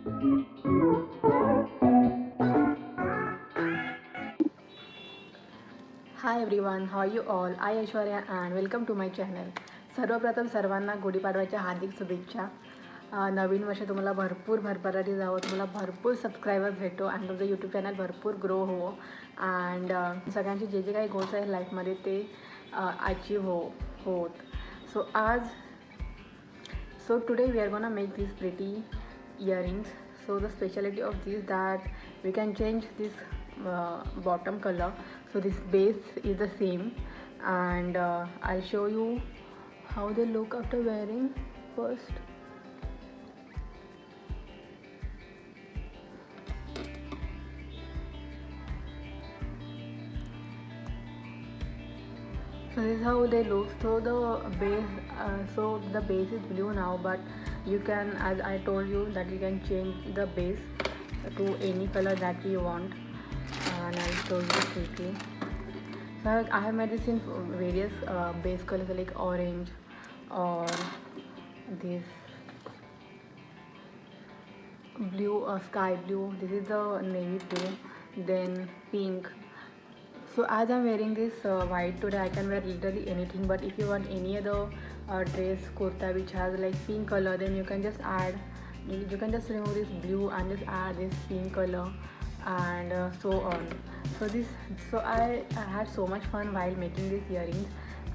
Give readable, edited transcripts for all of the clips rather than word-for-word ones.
Hi everyone, how are you all? I Aishwarya and welcome to my channel. सर्वप्रथम सर्वांना गुढीपाडव्याच्या हार्दिक शुभेच्छा. नवीन वर्ष तुम्हाला भरपूर भरभराटी जावं, तुम्हाला भरपूर सबस्क्रायबर्स भेटो आणि तुमचं यूट्यूब चॅनल भरपूर ग्रो हो अँड सगळ्यांचे जे जे काही गोल्स आहे लाईफमध्ये ते अचीव होत. So today we are gonna make these pretty earrings. So the specialty of this that we can change this bottom color. So this base is the same, and I'll show you how they look after wearing first. So this is how they look. So the base is blue now, but you can, as I told you, that you can change the base to any color that we want, and I'll show you quickly. So I have made this in various base colors like orange or this blue or sky blue. This is the navy blue, then pink. So as I'm wearing this white today, I can wear literally anything, but if you want any other dress kurta which has like pink color, then you can just add, you can just remove this blue and just add this pink color, and so on. So I had so much fun while making these earrings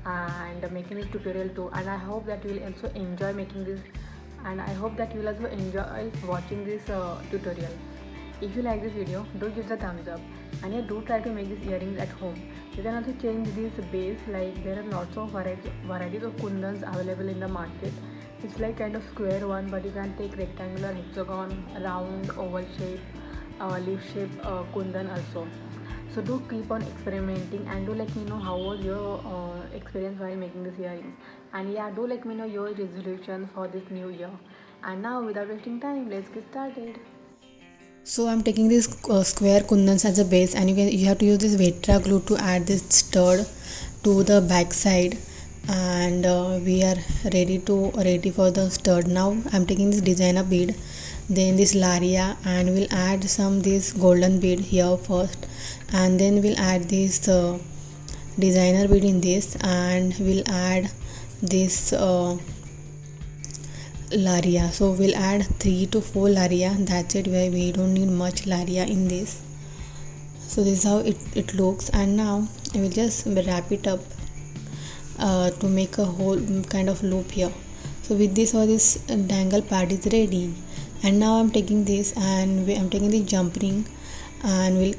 and making this tutorial too, and I hope that you will also enjoy making this, and I hope that you will also enjoy watching this tutorial. If you like this video, do give the thumbs up, and yeah, do try to make these earrings at home. You can also change this base, like there are lots of varieties of kundans available in the market. It's like kind of square one, but you can take rectangular, hexagon, round, oval shape, leaf shape kundan also. So do keep on experimenting and do let me know how was your experience while making these earrings, and yeah, do let me know your resolution for this new year. And now without wasting time, let's get started. So I'm taking this square kundans as a base, and you have to use this Vetra glue to add this stud to the back side, and we are ready for the stud. Now I'm taking this designer bead, then this laria, and we'll add some this golden bead here first, and then we'll add this designer bead in this, and we'll add this laria. So we'll add 3 to 4 laria, that's it, where we don't need much laria in this. So this is how it looks, and now I will just wrap it up to make a whole kind of loop here. So with this, all this dangle part is ready, and now I'm taking this and I'm taking the jump ring, and we'll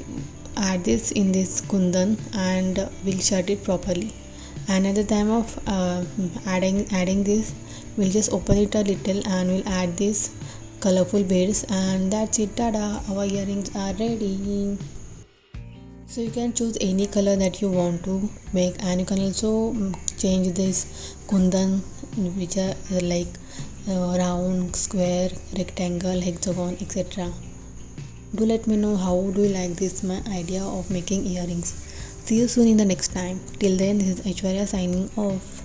add this in this kundan, and we'll shut it properly. And at the time of adding this, we'll just open it a little and we'll add these colorful beads, and that's it. Tada, our earrings are ready. So you can choose any color that you want to make, and you can also change this kundan, which are like round, square, rectangle, hexagon, etc. Do let me know how do you like this my idea of making earrings. See you soon in the next time. Till then, this is Aishwarya signing off.